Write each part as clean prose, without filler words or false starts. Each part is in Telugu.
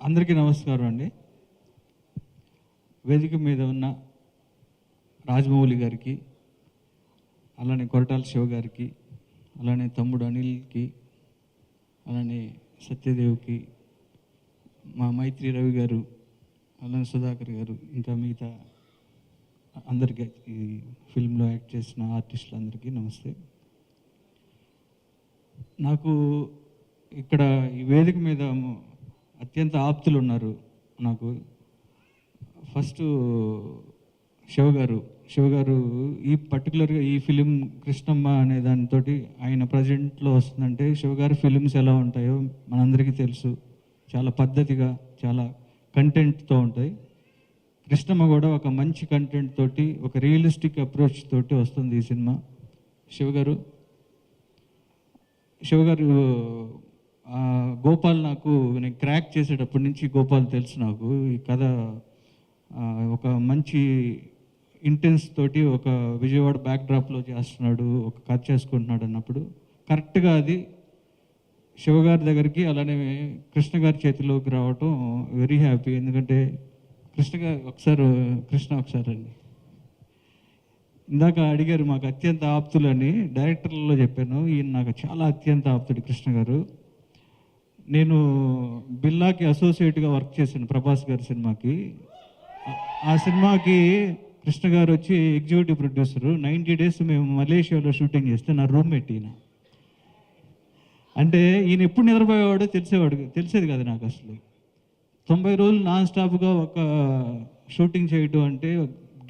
అందరికీ నమస్కారం అండి. వేదిక మీద ఉన్న రాజమౌళి గారికి, అలానే కొరటాల శివ గారికి, అలానే తమ్ముడు అనిల్కి, అలానే సత్యదేవ్కి, మా మైత్రి రవి గారు, అలానే సుధాకర్ గారు, ఇంకా మిగతా అందరికీ, ఈ ఫిల్మ్లో యాక్ట్ చేసిన ఆర్టిస్టులందరికీ నమస్తే. నాకు ఇక్కడ ఈ వేదిక మీద అత్యంత ఆప్తులు ఉన్నారు. నాకు ఫస్ట్ శివ గారు ఈ పర్టికులర్గా ఈ ఫిలిం కృష్ణమ్మ అనే దానితో ఆయన ప్రజెంట్లో వస్తుందంటే శివ గారి ఫిలిమ్స్ ఎలా ఉంటాయో మనందరికీ తెలుసు. చాలా పద్ధతిగా, చాలా కంటెంట్తో ఉంటాయి. కృష్ణమ్మ కూడా ఒక మంచి కంటెంట్ తోటి, ఒక రియలిస్టిక్ అప్రోచ్ తోటి వస్తుంది ఈ సినిమా. శివ గారు గోపాల్, నాకు నేను క్రాక్ చేసేటప్పటి నుంచి గోపాల్ తెలుసు నాకు. ఈ కథ ఒక మంచి ఇంటెన్స్ తోటి ఒక విజయవాడ బ్యాక్డ్రాప్లో చేస్తున్నాడు, ఒక కథ చేసుకుంటున్నాడు అన్నప్పుడు కరెక్ట్గా అది శివ గారి దగ్గరికి, అలానే కృష్ణ గారి చేతిలోకి రావటం వెరీ హ్యాపీ. ఎందుకంటే కృష్ణ ఒకసారి అండి, ఇందాక అడిగారు మాకు అత్యంత ఆప్తులు అని. డైరెక్టర్లలో చెప్పాను, ఈయన నాకు చాలా అత్యంత ఆప్తుడు కృష్ణ గారు. నేను బిల్లాకి అసోసియేట్గా వర్క్ చేశాను ప్రభాస్ గారి సినిమాకి. ఆ సినిమాకి కృష్ణ గారు వచ్చి ఎగ్జిక్యూటివ్ ప్రొడ్యూసరు. 90 days మేము మలేషియాలో షూటింగ్ చేస్తే నా రూమ్మేట్ ఈయన. అంటే ఈయన ఎప్పుడు నిద్రపోయేవాడో తెలిసేది కదా నాకు. అసలు 90 రోజులు నాన్ స్టాప్గా ఒక షూటింగ్ చేయటం అంటే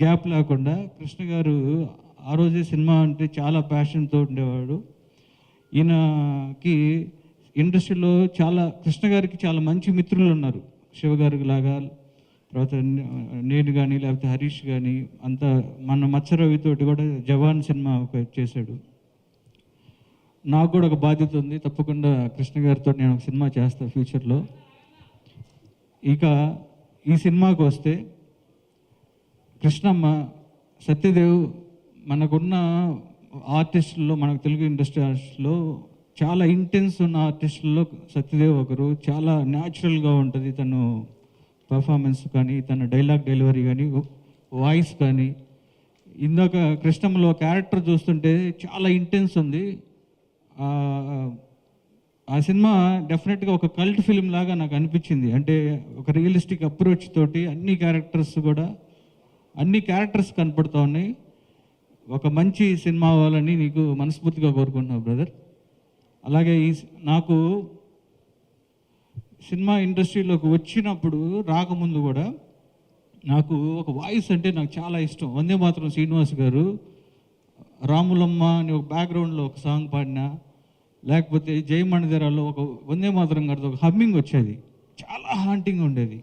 గ్యాప్ లేకుండా. కృష్ణ గారు ఆ రోజే సినిమా అంటే చాలా ప్యాషన్తో ఉండేవాడు. ఈయనకి ఇండస్ట్రీలో కృష్ణ గారికి చాలా మంచి మిత్రులు ఉన్నారు. శివగారికి లాగా, తర్వాత నేను కానీ, లేకపోతే హరీష్ కానీ, అంతా మన మత్సరవితోటి కూడా జవాన్ సినిమా చేశాడు. నాకు కూడా ఒక బాధ్యత ఉంది, తప్పకుండా కృష్ణ గారితో నేను ఒక సినిమా చేస్తాను ఫ్యూచర్లో. ఇక ఈ సినిమాకి వస్తే కృష్ణమ్మ, సత్యదేవ్, మనకున్న ఆర్టిస్టుల్లో, మనకు తెలుగు ఇండస్ట్రీ ఆర్టిస్టులో చాలా ఇంటెన్స్ ఉన్న ఆర్టిస్టుల్లో సత్యదేవ్ ఒకరు. చాలా న్యాచురల్గా ఉంటుంది తను పర్ఫార్మెన్స్ కానీ, తన డైలాగ్ డెలివరీ కానీ, వాయిస్ కానీ. ఇందాక కృష్ణమ్మలో క్యారెక్టర్ చూస్తుంటే చాలా ఇంటెన్స్ ఉంది. ఆ సినిమా డెఫినెట్గా ఒక కల్ట్ ఫిలిం లాగా నాకు అనిపించింది. అంటే ఒక రియలిస్టిక్ అప్రోచ్ తోటి అన్ని క్యారెక్టర్స్ కనపడుతూ ఉన్నాయి. ఒక మంచి సినిమా అవ్వాలని నీకు మనస్ఫూర్తిగా కోరుకుంటున్నావు బ్రదర్. అలాగే నాకు సినిమా ఇండస్ట్రీలోకి వచ్చినప్పుడు, రాకముందు కూడా నాకు ఒక వాయిస్ అంటే నాకు చాలా ఇష్టం. వందే మాత్రం శ్రీనివాస్ గారు రాములమ్మ అని ఒక బ్యాక్గ్రౌండ్లో ఒక సాంగ్ పాడినా, లేకపోతే జయమణిధరాలో ఒక వందే మాత్రం గారితో ఒక హమ్మింగ్ వచ్చేది, చాలా హాంటింగ్ ఉండేది.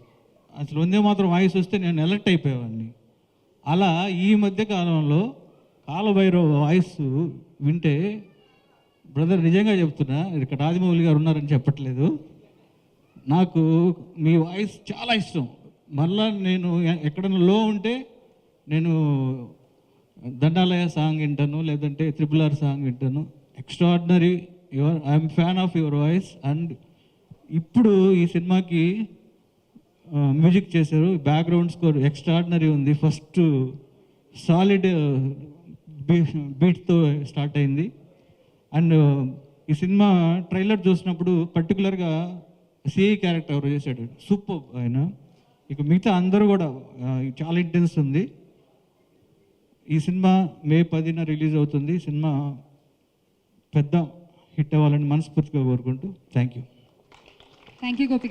అసలు వందే మాత్రం వాయిస్ వస్తే నేను ఎలర్ట్ అయిపోయేవాడిని. అలా ఈ మధ్య కాలంలో కాలభైరవ వాయిస్ వింటే, బ్రదర్ నిజంగా చెప్తున్నా, ఇక్కడ రాజమౌళి గారు ఉన్నారని చెప్పట్లేదు, నాకు మీ వాయిస్ చాలా ఇష్టం. మళ్ళా నేను ఎక్కడైనా లో ఉంటే నేను దండాలయ సాంగ్ వింటాను, లేదంటే RRR సాంగ్ వింటాను. Extraordinary, I'm fan of your voice. And ఇప్పుడు ఈ సినిమాకి మ్యూజిక్ చేశారు, బ్యాక్గ్రౌండ్ స్కోర్ ఎక్స్ట్రాడినరీ ఉంది. ఫస్ట్ సాలిడ్ బీట్తో స్టార్ట్ అయింది. అండ్ ఈ సినిమా ట్రైలర్ చూసినప్పుడు పర్టికులర్గా సిఐ క్యారెక్టర్ ఎవరు చేశాడు, సూపర్ ఆయన. ఇక మిగతా అందరూ కూడా చాలా ఇంటెన్స్ ఉంది. ఈ సినిమా May 10న రిలీజ్ అవుతుంది. సినిమా పెద్ద హిట్ అవ్వాలని మనస్ఫూర్తిగా కోరుకుంటూ థ్యాంక్ యూ. గోపి గారు.